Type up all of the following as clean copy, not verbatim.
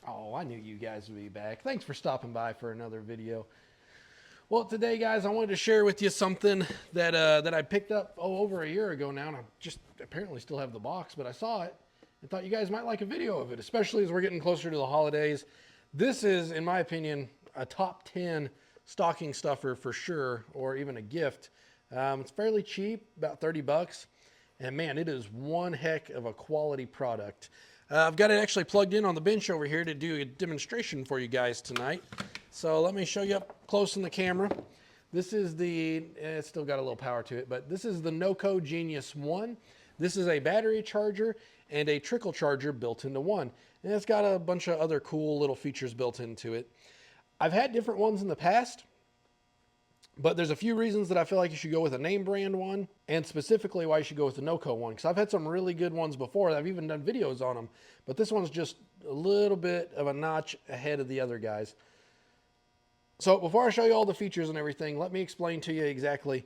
Oh, I knew you guys would be back. Thanks for stopping by for another video. Well, today, guys, I wanted to share with you something that I picked up over a year ago now, and I just apparently still have the box, but I saw it and thought you guys might like a video of it, especially as we're getting closer to the holidays. This is, in my opinion, a top 10 stocking stuffer for sure, or even a gift. It's fairly cheap, about 30 bucks. And man, it is one heck of a quality product. I've got it actually plugged in on the bench over here to do a demonstration for you guys tonight. So let me show you up close in the camera. This is it's still got a little power to it, but this is the Noco Genius 1. This is a battery charger and a trickle charger built into one. And it's got a bunch of other cool little features built into it. I've had different ones in the past, but there's a few reasons that I feel like you should go with a name brand one, and specifically why you should go with the Noco one, because I've had some really good ones before. I've even done videos on them, but this one's just a little bit of a notch ahead of the other guys. So before I show you all the features and everything, let me explain to you exactly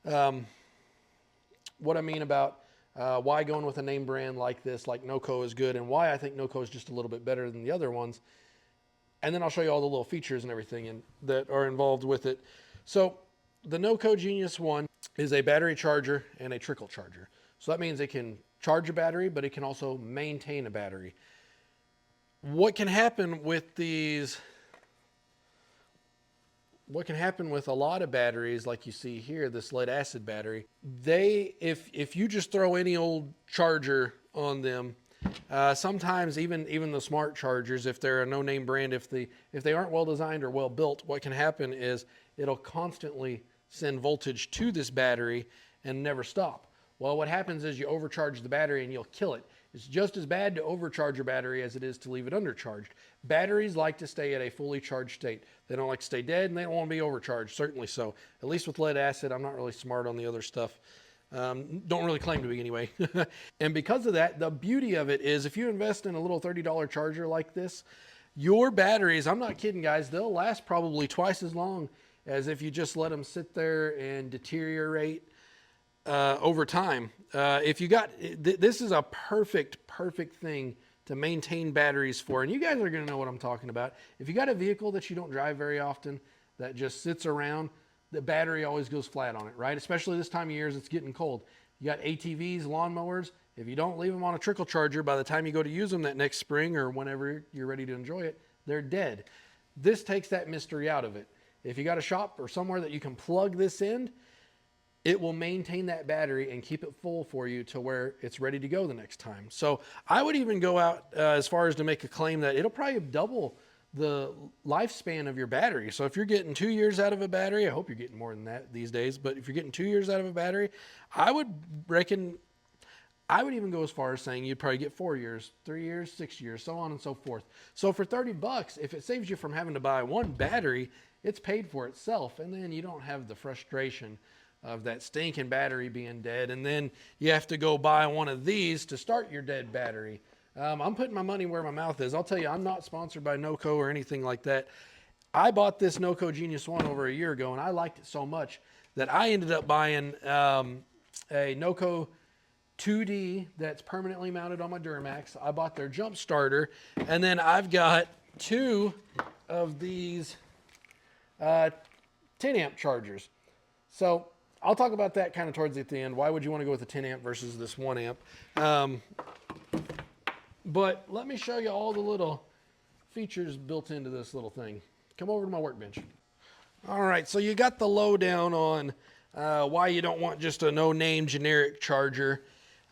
what I mean about why going with a name brand like this, like Noco, is good, and why I think Noco is just a little bit better than the other ones. And then I'll show you all the little features and everything that are involved with it. So the Noco Genius 1 is a battery charger and a trickle charger. So that means it can charge a battery, but it can also maintain a battery. What can happen with a lot of batteries, like you see here, this lead acid battery, if you just throw any old charger on them, sometimes even the smart chargers, if they're a no-name brand, if they aren't well designed or well built, what can happen is it'll constantly send voltage to this battery and never stop. Well, what happens is you overcharge the battery and you'll kill it. It's just as bad to overcharge your battery as it is to leave it undercharged. Batteries like to stay at a fully charged state. They don't like to stay dead, and they don't want to be overcharged, certainly so. At least with lead acid. I'm not really smart on the other stuff. Don't really claim to be anyway. And because of that, the beauty of it is if you invest in a little $30 charger like this, your batteries, I'm not kidding guys, they'll last probably twice as long as if you just let them sit there and deteriorate over time. This is a perfect thing to maintain batteries for, and you guys are going to know what I'm talking about. If you got a vehicle that you don't drive very often that just sits around, the battery always goes flat on it, right? Especially this time of year as it's getting cold. You got ATVs, lawnmowers. If you don't leave them on a trickle charger, by the time you go to use them that next spring or whenever you're ready to enjoy it, they're dead. This takes that mystery out of it. If you got a shop or somewhere that you can plug this in, it will maintain that battery and keep it full for you to where it's ready to go the next time. So I would even go out as far as to make a claim that it'll probably double the lifespan of your battery. So if you're getting 2 years out of a battery, I hope you're getting more than that these days, but if you're getting 2 years out of a battery, I would even go as far as saying you'd probably get 4 years, 3 years, 6 years, so on and so forth. So for 30 bucks, if it saves you from having to buy one battery, it's paid for itself, and then you don't have the frustration of that stinking battery being dead, and then you have to go buy one of these to start your dead battery. I'm putting my money where my mouth is. I'll tell you, I'm not sponsored by Noco or anything like that. I bought this Noco Genius 1 over a year ago, and I liked it so much that I ended up buying a Noco 2D that's permanently mounted on my Duramax. I bought their jump starter, and then I've got 2 of these 10 amp chargers. So I'll talk about that kind of towards the end. Why would you want to go with a 10 amp versus this 1 amp? But let me show you all the little features built into this little thing. Come over to my workbench. All right, so you got the lowdown on why you don't want just a no-name generic charger.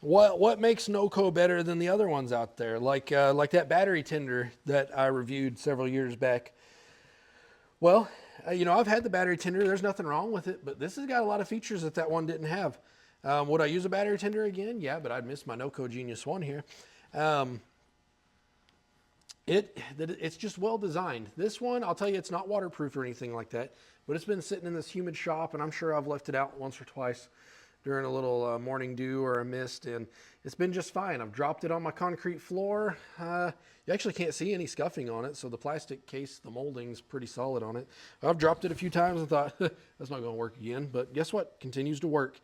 What makes Noco better than the other ones out there? Like that battery tender that I reviewed several years back. Well, I've had the battery tender. There's nothing wrong with it, but this has got a lot of features that one didn't have. Would I use a battery tender again? Yeah, but I'd miss my Noco Genius 1 here. It's just well designed. This one, I'll tell you, it's not waterproof or anything like that, but it's been sitting in this humid shop, and I'm sure I've left it out once or twice during a little morning dew or a mist, and it's been just fine. I've dropped it on my concrete floor. You actually can't see any scuffing on it, so the plastic case, the molding's pretty solid on it. I've dropped it a few times and thought, that's not going to work again, but guess what? Continues to work.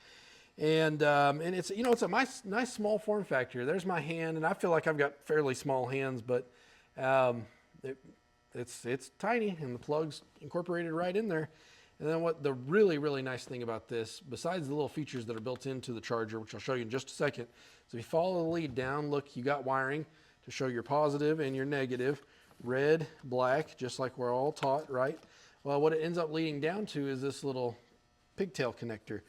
And it's, it's a nice small form factor. There's my hand, and I feel like I've got fairly small hands, but Um, it, it's tiny, and the plug's incorporated right in there. And then what the really, really nice thing about this, besides the little features that are built into the charger, which I'll show you in just a second, so if you follow the lead down, look, you got wiring to show your positive and your negative, red, black, just like we're all taught, right? Well, what it ends up leading down to is this little pigtail connector.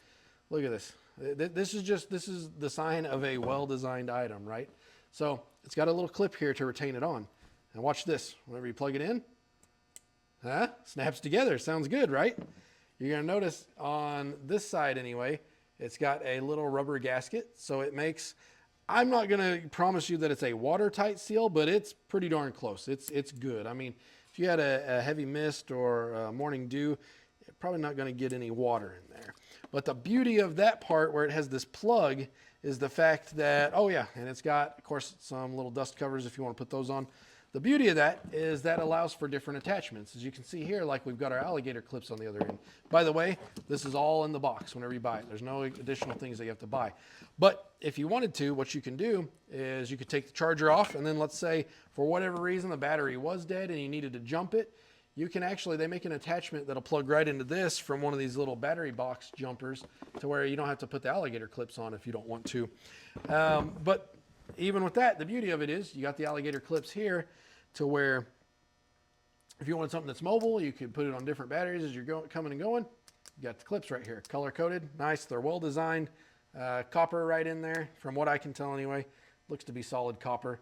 Look at this. This is the sign of a well-designed item, right? So it's got a little clip here to retain it on. And watch this. Whenever you plug it in, snaps together. Sounds good, right? You're going to notice on this side anyway, it's got a little rubber gasket. So it makes, I'm not going to promise you that it's a watertight seal, but it's pretty darn close. It's good. I mean, if you had a heavy mist or a morning dew, you're probably not going to get any water in there. But the beauty of that part where it has this plug is the fact that, oh yeah, and it's got, of course, some little dust covers if you want to put those on. The beauty of that is that allows for different attachments. As you can see here, like we've got our alligator clips on the other end. By the way, this is all in the box whenever you buy it. There's no additional things that you have to buy. But if you wanted to, what you can do is you could take the charger off, and then let's say for whatever reason the battery was dead and you needed to jump it, you can actually, they make an attachment that'll plug right into this from one of these little battery box jumpers to where you don't have to put the alligator clips on if you don't want to. But even with that, the beauty of it is you got the alligator clips here to where if you want something that's mobile, you can put it on different batteries as you're coming and going. You got the clips right here, color coded, nice. They're well designed, copper right in there from what I can tell anyway. Looks to be solid copper.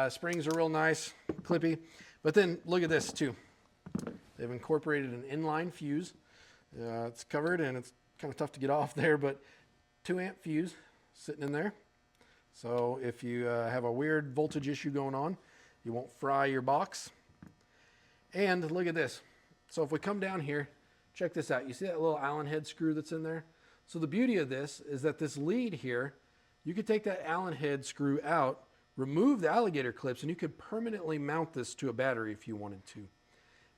Springs are real nice, clippy. But then look at this too. They've incorporated an inline fuse. It's covered and it's kind of tough to get off there, but 2 amp fuse sitting in there. So if you have a weird voltage issue going on, you won't fry your box. And look at this. So if we come down here, check this out. You see that little Allen head screw that's in there? So the beauty of this is that this lead here, you could take that Allen head screw out, remove the alligator clips, and you could permanently mount this to a battery if you wanted to.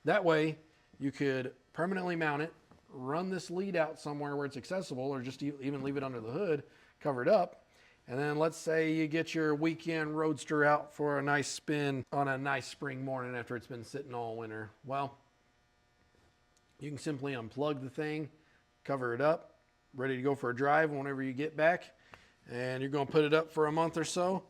That way, you could permanently mount it, run this lead out somewhere where it's accessible, or just even leave it under the hood, covered up. And then let's say you get your weekend roadster out for a nice spin on a nice spring morning after it's been sitting all winter. Well, you can simply unplug the thing, cover it up, ready to go for a drive whenever you get back. And you're going to put it up for a month or so.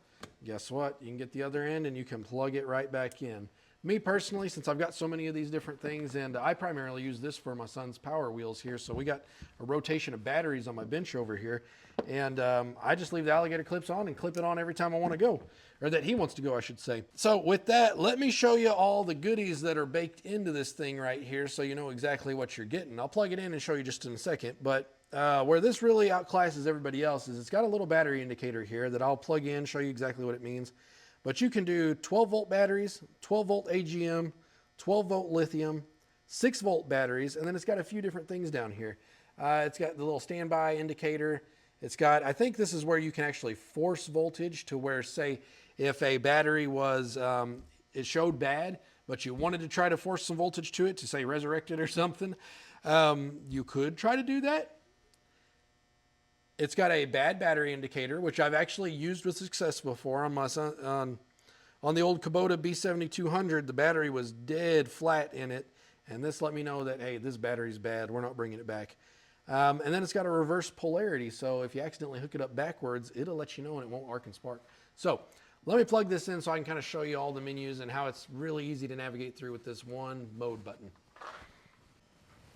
Guess what? You can get the other end and you can plug it right back in. Me personally, since I've got so many of these different things, and I primarily use this for my son's power wheels here, so we got a rotation of batteries on my bench over here, and I just leave the alligator clips on and clip it on every time I want to go, or that he wants to go, I should say. So with that, let me show you all the goodies that are baked into this thing right here so you know exactly what you're getting. I'll plug it in and show you just in a second, but where this really outclasses everybody else is it's got a little battery indicator here that I'll plug in, show you exactly what it means. But you can do 12 volt batteries, 12 volt AGM, 12 volt lithium, 6 volt batteries, and then it's got a few different things down here. It's got the little standby indicator. It's got, I think this is where you can actually force voltage to where, say, if a battery was, it showed bad, but you wanted to try to force some voltage to it to, say, resurrect it or something, you could try to do that. It's got a bad battery indicator, which I've actually used with success before on my son, on the old Kubota B7200. The battery was dead flat in it, and this let me know that, hey, this battery's bad. We're not bringing it back. And then it's got a reverse polarity, so if you accidentally hook it up backwards, it'll let you know and it won't arc and spark. So let me plug this in so I can kind of show you all the menus and how it's really easy to navigate through with this one mode button.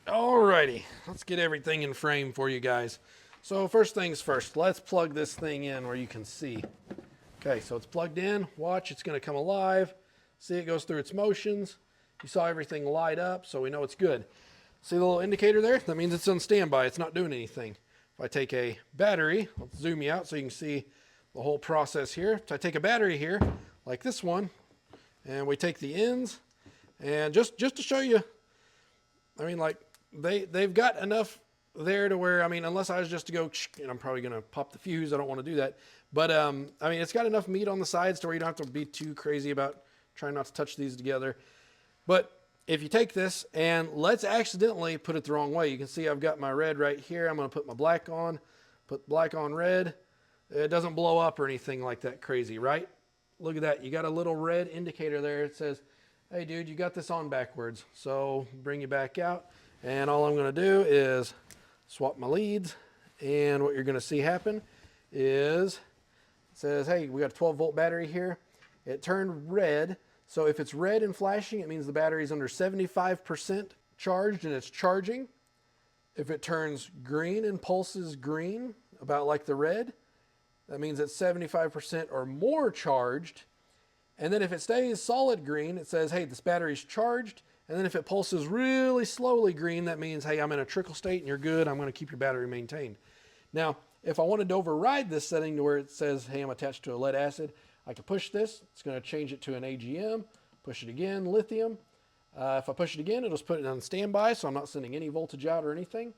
Alrighty, let's get everything in frame for you guys. So first things first, let's plug this thing in where you can see. Okay, so it's plugged in. Watch, it's going to come alive. See, it goes through its motions. You saw everything light up, so we know it's good. See the little indicator there? That means it's on standby. It's not doing anything. If I take a battery, let's zoom you out so you can see the whole process here. If I take a battery here, like this one, and we take the ends, and just to show you, I mean, like, they've got enough there to where, I mean, unless I was just to go, and I'm probably going to pop the fuse. I don't want to do that. But, I mean, it's got enough meat on the sides to where you don't have to be too crazy about trying not to touch these together. But if you take this and let's accidentally put it the wrong way, you can see I've got my red right here. I'm going to put my black on, put black on red. It doesn't blow up or anything like that crazy, right? look at that. You got a little red indicator there. It says, hey dude, you got this on backwards. So bring you back out. And all I'm going to do is swap my leads. And what you're going to see happen is it says, hey, we got a 12-volt battery here. It turned red. So if it's red and flashing, it means the battery is under 75% charged and it's charging. If it turns green and pulses green, about like the red, that means it's 75% or more charged. And then if it stays solid green, it says, hey, this battery's charged. And then if it pulses really slowly green, that means, hey, I'm in a trickle state and you're good. I'm going to keep your battery maintained. Now, if I wanted to override this setting to where it says, hey, I'm attached to a lead acid, I can push this. It's going to change it to an AGM. Push it again, lithium. If I push it again, it'll just put it on standby, so I'm not sending any voltage out or anything.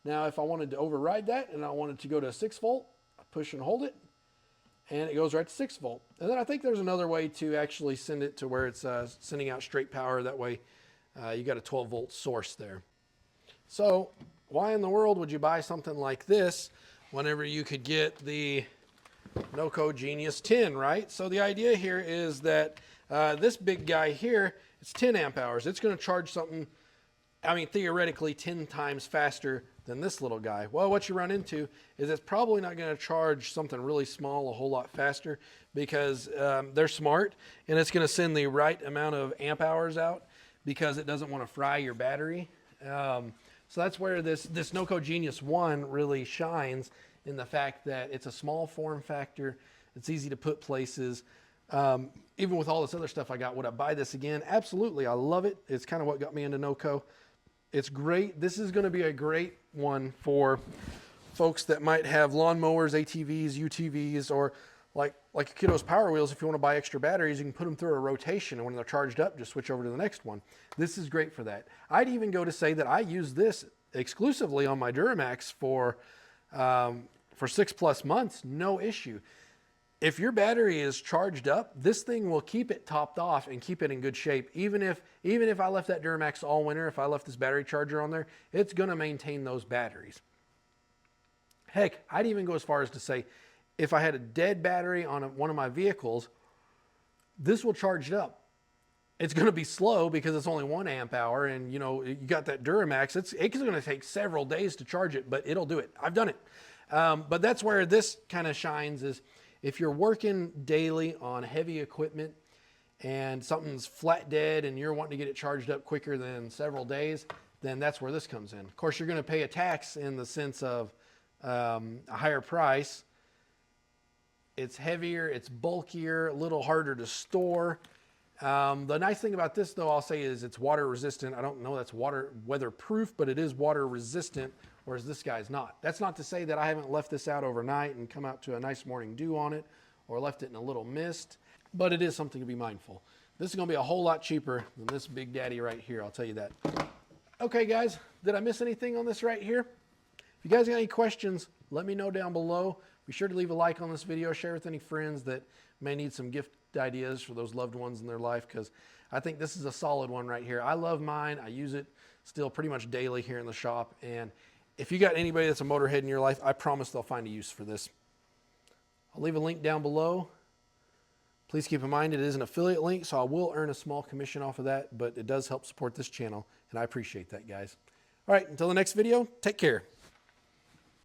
Now, if I wanted to override that and I wanted to go to 6 volt, I push and hold it, and it goes right to 6 volt. And then I think there's another way to actually send it to where it's sending out straight power. That way, you got a 12 volt source there. So why in the world would you buy something like this whenever you could get the Noco Genius 10, right? So the idea here is that this big guy here, it's 10 amp hours. It's going to charge something, I mean, theoretically 10 times faster than this little guy. Well, what you run into is it's probably not going to charge something really small a whole lot faster because they're smart, and it's going to send the right amount of amp hours out because it doesn't want to fry your battery. So that's where this Noco Genius 1 really shines, in the fact that it's a small form factor. It's easy to put places. Even with all this other stuff I got, would I buy this again? Absolutely. I love it. It's kind of what got me into Noco. It's great. This is going to be a great one for folks that might have lawnmowers, ATVs, UTVs, or like your kiddo's Power Wheels. If you want to buy extra batteries, you can put them through a rotation, and when they're charged up, just switch over to the next one. This is great for that. I'd even go to say that I use this exclusively on my Duramax for 6+ months, no issue. If your battery is charged up, this thing will keep it topped off and keep it in good shape. Even if I left that Duramax all winter, if I left this battery charger on there, it's going to maintain those batteries. Heck, I'd even go as far as to say, if I had a dead battery on one of my vehicles, this will charge it up. It's going to be slow because it's only 1 amp hour, and you know, you got that Duramax. It's going to take several days to charge it, but it'll do it. I've done it. But that's where this kind of shines, is if you're working daily on heavy equipment and something's flat dead and you're wanting to get it charged up quicker than several days, then that's where this comes in. Of course, you're going to pay a tax in the sense of a higher price. It's heavier, it's bulkier, a little harder to store. The nice thing about this, though, I'll say, is it's water resistant. I don't know that's weatherproof, but it is water resistant, whereas this guy's not. That's not to say that I haven't left this out overnight and come out to a nice morning dew on it, or left it in a little mist, but it is something to be mindful. This is going to be a whole lot cheaper than this big daddy right here, I'll tell you that. Okay, guys, did I miss anything on this right here? If you guys got any questions, let me know down below. Be sure to leave a like on this video, share with any friends that may need some gift ideas for those loved ones in their life, because I think this is a solid one right here. I love mine. I use it still pretty much daily here in the shop, and if you got anybody that's a motorhead in your life, I promise they'll find a use for this. I'll leave a link down below. Please keep in mind it is an affiliate link, so I will earn a small commission off of that, but it does help support this channel, and I appreciate that, guys. All right, until the next video, take care.